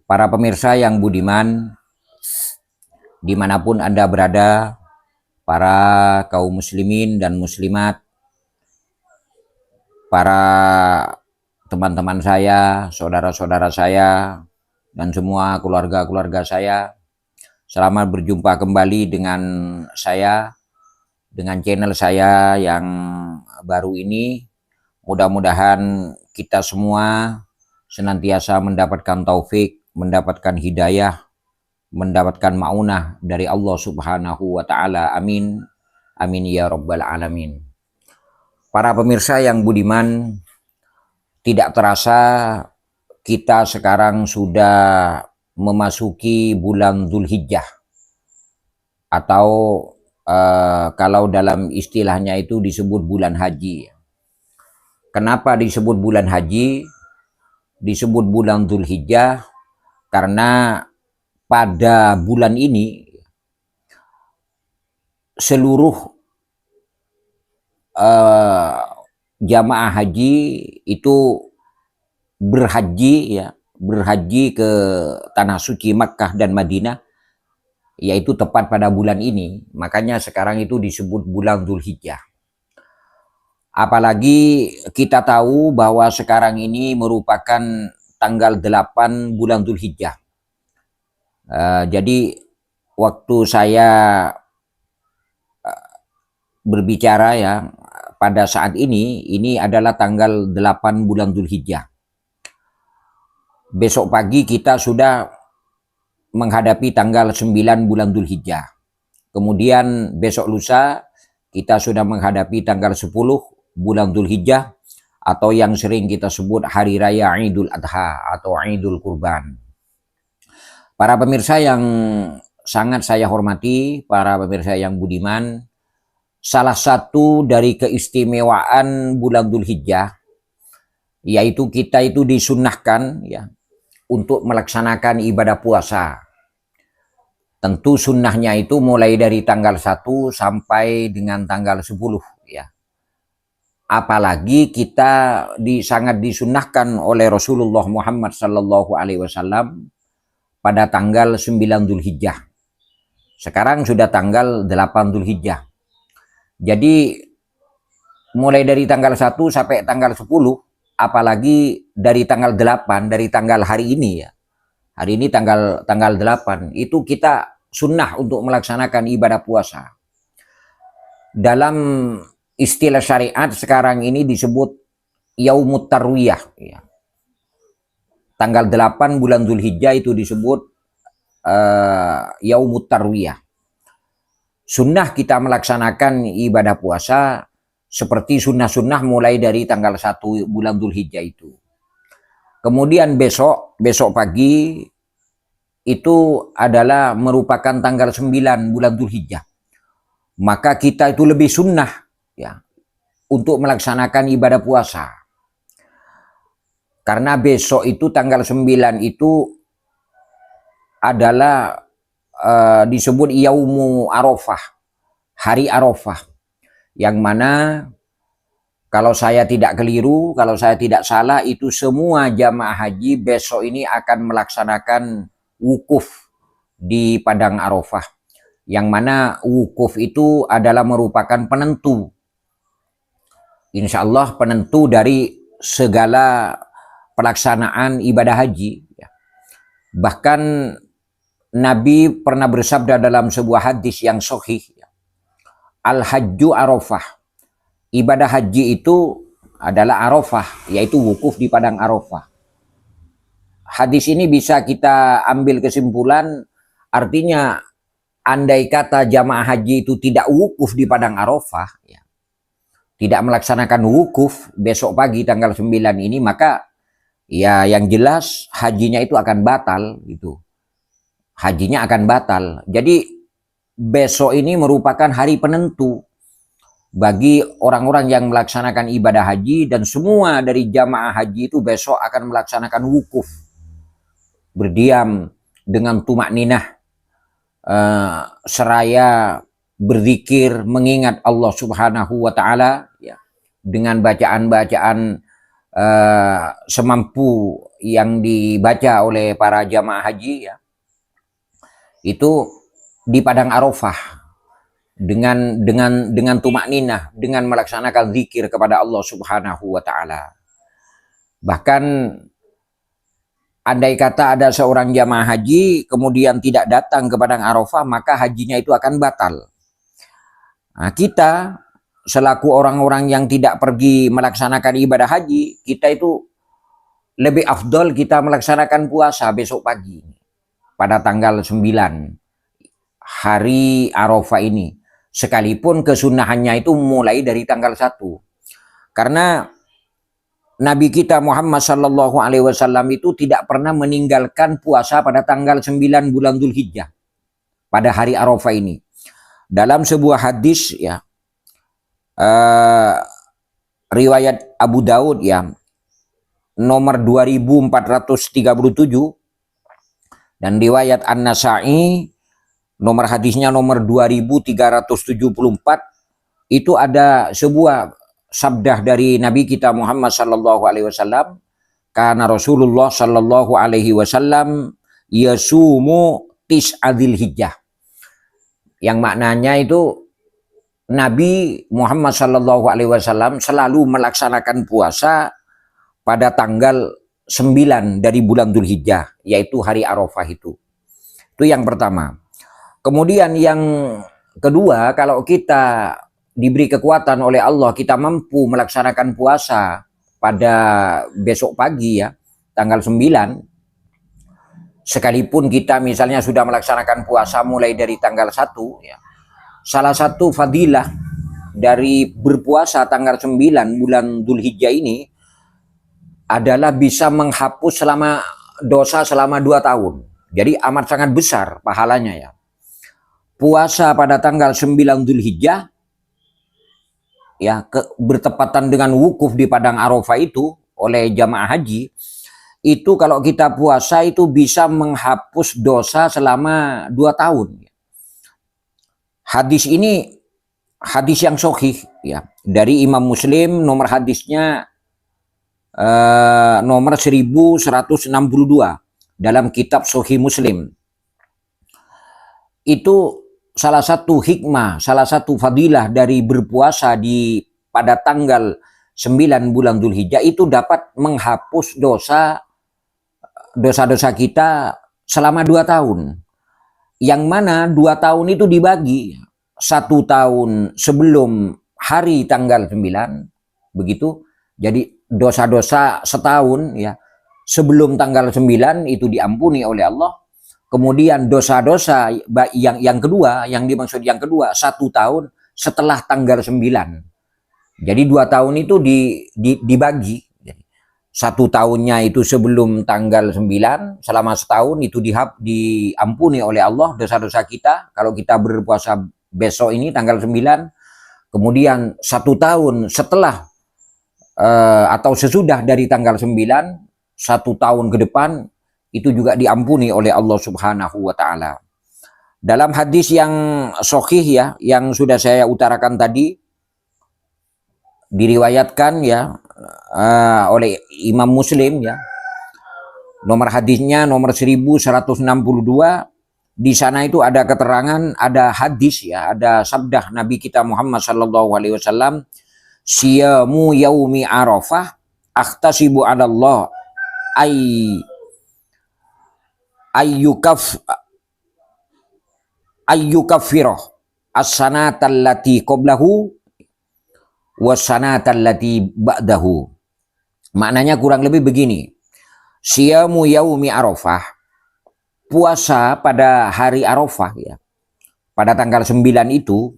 Para pemirsa yang budiman, dimanapun Anda berada, para kaum muslimin dan muslimat, para teman-teman saya, saudara-saudara saya, dan semua keluarga-keluarga saya, selamat berjumpa kembali dengan saya, dengan channel saya yang baru ini. Mudah-mudahan kita semua senantiasa mendapatkan taufik, mendapatkan hidayah, mendapatkan maunah dari Allah Subhanahu wa Ta'ala. Amin. Amin ya Rabbal Alamin. Para pemirsa yang budiman, tidak terasa kita sekarang sudah memasuki bulan Dzulhijjah, atau kalau dalam istilahnya itu disebut bulan haji. Kenapa disebut bulan haji? Disebut bulan Dzulhijjah karena pada bulan ini seluruh jamaah haji itu berhaji ke tanah suci Makkah dan Madinah, yaitu tepat pada bulan ini. Makanya sekarang itu disebut bulan Dzulhijjah. Apalagi kita tahu bahwa sekarang ini merupakan tanggal 8 bulan Dzulhijjah. Jadi waktu saya berbicara ya pada saat ini adalah tanggal 8 bulan Dzulhijjah. Besok pagi kita sudah menghadapi tanggal 9 bulan Dzulhijjah. Kemudian besok lusa kita sudah menghadapi tanggal 10 bulan Dzulhijjah, atau yang sering kita sebut Hari Raya Idul Adha atau Idul Kurban. Para pemirsa yang sangat saya hormati, para pemirsa yang budiman, salah satu dari keistimewaan bulan Dzulhijjah yaitu kita itu disunnahkan ya untuk melaksanakan ibadah puasa. Tentu sunnahnya itu mulai dari tanggal 1 sampai dengan tanggal 10 ya. Apalagi kita sangat disunnahkan oleh Rasulullah Muhammad sallallahu alaihi wasallam pada tanggal 9 Dzulhijjah. Sekarang sudah tanggal 8 Dzulhijjah. Jadi mulai dari tanggal 1 sampai tanggal 10, apalagi dari tanggal 8, dari tanggal hari ini ya. Hari ini tanggal 8, itu kita sunnah untuk melaksanakan ibadah puasa. Dalam istilah syariat sekarang ini disebut Yaumut Tarwiyah ya. Tanggal 8 bulan Dzulhijjah itu disebut Yaumut Tarwiyah. Sunnah kita melaksanakan ibadah puasa seperti sunnah-sunnah mulai dari tanggal 1 bulan Dzulhijjah itu. Kemudian besok pagi itu adalah merupakan tanggal 9 bulan Dzulhijjah. Maka kita itu lebih sunnah ya untuk melaksanakan ibadah puasa. Karena besok itu tanggal 9 itu adalah disebut Yaumu Arafah, hari Arafah, yang mana kalau saya tidak keliru, kalau saya tidak salah, itu semua jamaah haji besok ini akan melaksanakan wukuf di Padang Arafah, yang mana wukuf itu adalah merupakan penentu, insya Allah penentu dari segala pelaksanaan ibadah haji. Bahkan Nabi pernah bersabda dalam sebuah hadis yang sahih, Al-Hajju Arafah, ibadah haji itu adalah Arafah, yaitu wukuf di Padang Arafah. Hadis ini bisa kita ambil kesimpulan, artinya andai kata jamaah haji itu tidak wukuf di Padang Arafah ya, tidak melaksanakan wukuf besok pagi tanggal 9 ini, maka ya yang jelas hajinya itu akan batal gitu. Hajinya akan batal. Jadi besok ini merupakan hari penentu bagi orang-orang yang melaksanakan ibadah haji, dan semua dari jamaah haji itu besok akan melaksanakan wukuf, berdiam dengan tumak ninah, seraya berzikir mengingat Allah Subhanahu wa Ta'ala ya, dengan bacaan-bacaan semampu yang dibaca oleh para jamaah haji ya, itu di padang Arafah dengan tumak ninah, dengan melaksanakan zikir kepada Allah Subhanahu wa taala. Bahkan andai kata ada seorang jamaah haji kemudian tidak datang ke padang Arafah, maka hajinya itu akan batal. Nah, kita selaku orang-orang yang tidak pergi melaksanakan ibadah haji, kita itu lebih afdol kita melaksanakan puasa besok pagi pada tanggal 9 hari Arafah ini. Sekalipun kesunahannya itu mulai dari tanggal 1. Karena Nabi kita Muhammad sallallahu alaihi wasallam itu tidak pernah meninggalkan puasa pada tanggal 9 bulan Dzulhijjah pada hari Arafah ini. Dalam sebuah hadis ya, riwayat Abu Daud ya, nomor 2437, dan riwayat An-Nasa'i nomor hadisnya nomor 2374, itu ada sebuah sabda dari Nabi kita Muhammad sallallahu alaihi wasallam, karena Rasulullah sallallahu alaihi wasallam yasumu tis'adzil hijjah, yang maknanya itu Nabi Muhammad sallallahu alaihi wasallam selalu melaksanakan puasa pada tanggal 9 dari bulan Dzulhijjah, yaitu hari Arafah itu. Itu yang pertama. Kemudian yang kedua, kalau kita diberi kekuatan oleh Allah, kita mampu melaksanakan puasa pada besok pagi ya, tanggal 9, sekalipun kita misalnya sudah melaksanakan puasa mulai dari tanggal 1 ya, salah satu fadilah dari berpuasa tanggal 9 bulan Dzulhijjah ini adalah bisa menghapus dosa selama 2 tahun. Jadi amat sangat besar pahalanya ya. Puasa pada tanggal 9 Dzulhijjah ya, bertepatan dengan wukuf di padang Arafah itu oleh jamaah haji, itu kalau kita puasa itu bisa menghapus dosa selama 2 tahun. Hadis ini hadis yang sahih ya, dari Imam Muslim, nomor hadisnya nomor 1162 dalam kitab Sahih Muslim. Itu salah satu hikmah, salah satu fadilah dari berpuasa pada tanggal 9 bulan Dzulhijjah, itu dapat menghapus dosa-dosa kita selama 2 tahun. Yang mana 2 tahun itu dibagi, 1 tahun sebelum hari tanggal 9, begitu. Jadi dosa-dosa setahun ya, sebelum tanggal 9 itu diampuni oleh Allah. Kemudian dosa-dosa yang kedua, yang dimaksud yang kedua, 1 tahun setelah tanggal 9. Jadi 2 tahun itu dibagi. 1 tahunnya itu sebelum tanggal 9, selama setahun itu diampuni oleh Allah dosa-dosa kita. Kalau kita berpuasa besok ini tanggal 9, kemudian 1 tahun setelah atau sesudah dari tanggal 9, 1 tahun ke depan, itu juga diampuni oleh Allah Subhanahu wa taala. Dalam hadis yang sahih ya, yang sudah saya utarakan tadi, diriwayatkan ya oleh Imam Muslim ya, nomor hadisnya nomor 1162. Di sana itu ada keterangan, ada hadis ya, ada sabda Nabi kita Muhammad sallallahu alaihi wasallam, siyamu yaumi Arafah akhtasibu 'ala Allah ayyukaffirah as-sanata allati qablahu was-sanata allati ba'dahu. Maknanya kurang lebih begini. Siyamu yaumi Arafah, puasa pada hari Arafah ya, pada tanggal 9 itu,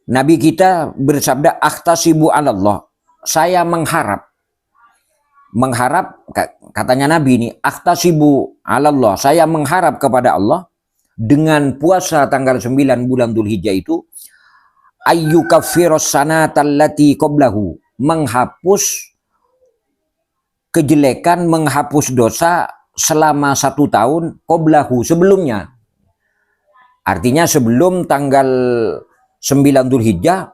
Nabi kita bersabda, akhtasibu 'ala Allah, saya mengharap, katanya Nabi ini, akhtasibu 'ala Allah, saya mengharap kepada Allah dengan puasa tanggal 9 bulan Dzulhijjah itu, ayyukaffiras sanatal lati qablahu, menghapus kejelekan, menghapus dosa selama 1 tahun, qablahu, sebelumnya. Artinya sebelum tanggal 9 Dzulhijjah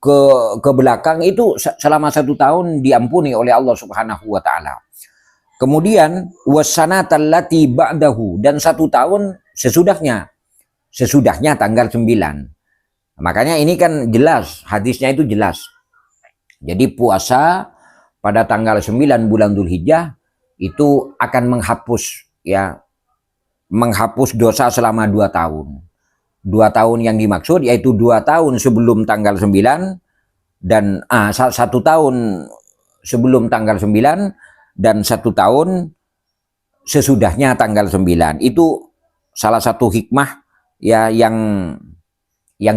ke belakang itu selama 1 tahun diampuni oleh Allah Subhanahu wa taala. Kemudian wasanatal lati ba'dahu, dan 1 tahun sesudahnya tanggal 9. Makanya ini kan jelas, hadisnya itu jelas. Jadi puasa pada tanggal 9 bulan Dzulhijjah itu akan menghapus dosa selama 2 tahun. 2 tahun yang dimaksud yaitu 2 tahun sebelum tanggal 9 dan 1 tahun sebelum tanggal 9 dan 1 tahun sesudahnya tanggal 9. Itu salah satu hikmah ya yang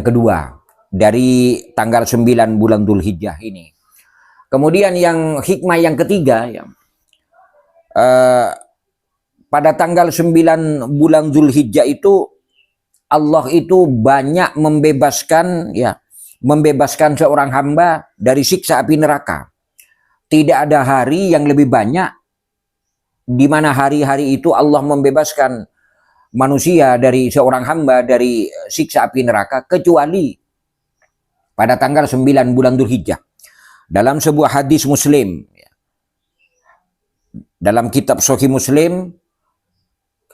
kedua dari tanggal 9 bulan Dzulhijjah ini. Kemudian yang hikmah yang ketiga ya, pada tanggal 9 bulan Dzulhijjah itu Allah itu banyak membebaskan seorang hamba dari siksa api neraka. Tidak ada hari yang lebih banyak di mana hari-hari itu Allah membebaskan manusia dari seorang hamba dari siksa api neraka kecuali pada tanggal 9 bulan Dzulhijjah. Dalam sebuah hadis Muslim, dalam kitab Sahih Muslim,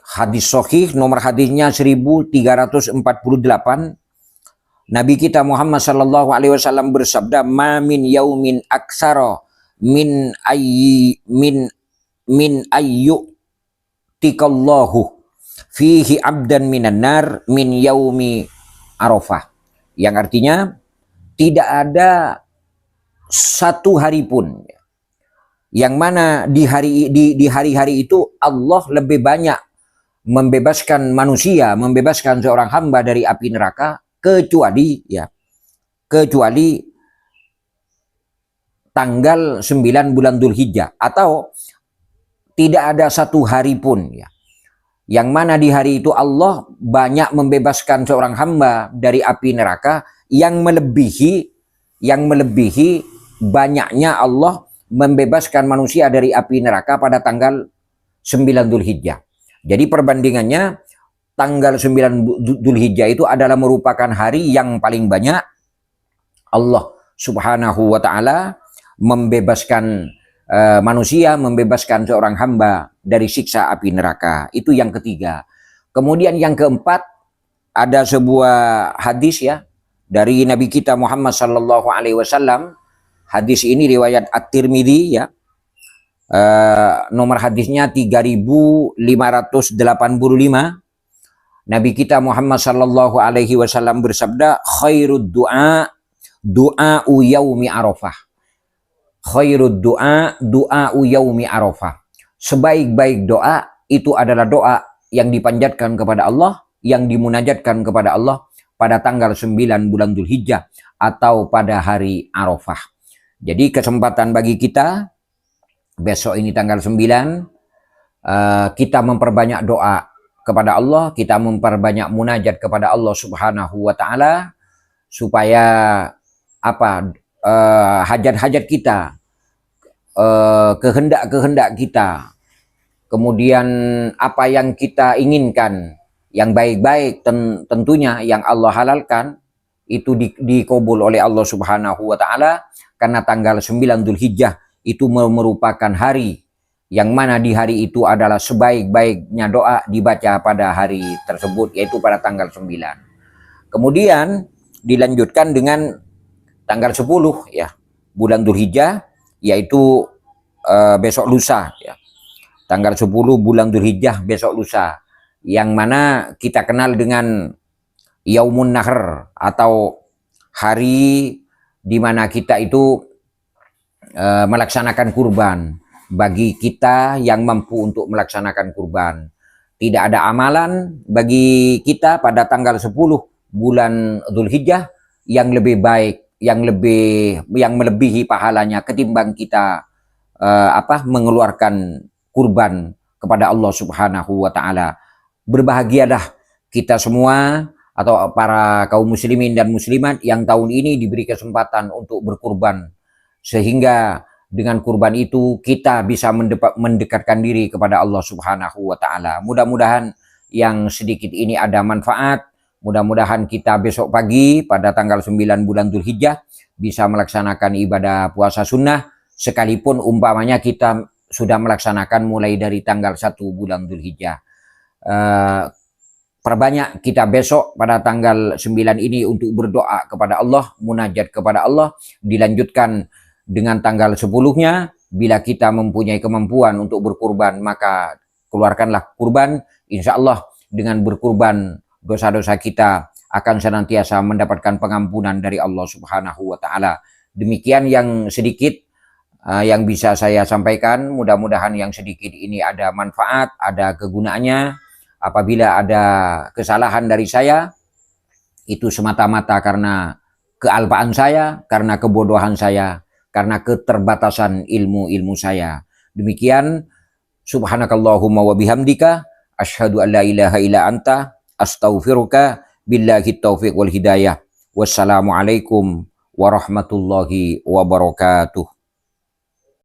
hadis sahih nomor hadisnya 1348, Nabi kita Muhammad sallallahu alaihi wasallam bersabda, "Ma min yaumin aksara min ayyutikallahu fihi abdan minan nar min yaumi Arafah." Yang artinya tidak ada satu hari pun yang mana di hari-hari itu Allah lebih banyak membebaskan manusia, membebaskan seorang hamba dari api neraka kecuali tanggal 9 bulan Dzulhijjah, atau tidak ada satu hari pun yang mana di hari itu Allah banyak membebaskan seorang hamba dari api neraka yang melebihi banyaknya Allah membebaskan manusia dari api neraka pada tanggal 9 Dzulhijjah. Jadi perbandingannya tanggal 9 Dzulhijjah itu adalah merupakan hari yang paling banyak Allah Subhanahu wa taala membebaskan manusia, membebaskan seorang hamba dari siksa api neraka. Itu yang ketiga. Kemudian yang keempat, ada sebuah hadis dari Nabi kita Muhammad sallallahu alaihi wasallam. Hadis ini riwayat At-Tirmidzi nomor hadisnya 3585. Nabi kita Muhammad sallallahu alaihi wasallam bersabda, "Khairud du'a yaumi Arafah." Khairud du'a yaumi Arafah. Sebaik-baik doa itu adalah doa yang dipanjatkan kepada Allah, yang dimunajatkan kepada Allah pada tanggal 9 bulan Dzulhijjah atau pada hari Arafah. Jadi kesempatan bagi kita besok ini tanggal 9, kita memperbanyak doa kepada Allah, kita memperbanyak munajat kepada Allah Subhanahu wa taala supaya hajat-hajat kita, kehendak-kehendak kita, kemudian apa yang kita inginkan, yang baik-baik tentunya yang Allah halalkan, itu dikabul oleh Allah Subhanahu wa taala, karena tanggal 9 Dzulhijjah itu merupakan hari yang mana di hari itu adalah sebaik-baiknya doa dibaca pada hari tersebut, yaitu pada tanggal 9. Kemudian dilanjutkan dengan tanggal 10 bulan Dzulhijjah, yaitu besok lusa Tanggal 10 bulan Dzulhijjah besok lusa, yang mana kita kenal dengan Yaumun Nahr, atau hari di mana kita itu melaksanakan kurban. Bagi kita yang mampu untuk melaksanakan kurban, tidak ada amalan bagi kita pada tanggal 10 bulan Dzulhijjah yang lebih baik, yang melebihi pahalanya ketimbang kita mengeluarkan kurban kepada Allah Subhanahu wa taala. Berbahagialah kita semua atau para kaum muslimin dan muslimat yang tahun ini diberi kesempatan untuk berkurban, sehingga dengan kurban itu kita bisa mendekatkan diri kepada Allah Subhanahu wa taala. Mudah-mudahan yang sedikit ini ada manfaat. Mudah-mudahan kita besok pagi pada tanggal 9 bulan Dzulhijjah bisa melaksanakan ibadah puasa sunnah, sekalipun umpamanya kita sudah melaksanakan mulai dari tanggal 1 bulan Dzulhijjah. Perbanyak kita besok pada tanggal 9 ini untuk berdoa kepada Allah, munajat kepada Allah, dilanjutkan dengan tanggal 10-nya. Bila kita mempunyai kemampuan untuk berkurban, maka keluarkanlah kurban. Insya Allah dengan berkurban dosa-dosa kita akan senantiasa mendapatkan pengampunan dari Allah Subhanahu wa Ta'ala. Demikian yang sedikit yang bisa saya sampaikan. Mudah-mudahan yang sedikit ini ada manfaat, ada kegunaannya. Apabila ada kesalahan dari saya, itu semata-mata karena kealpaan saya, karena kebodohan saya, karena keterbatasan ilmu-ilmu saya. Demikian, subhanakallahumma wa bihamdika, asyhadu an la ilaha illa anta, astaghfiruka, billahi taufiq wal hidayah. Wassalamualaikum warahmatullahi wabarakatuh.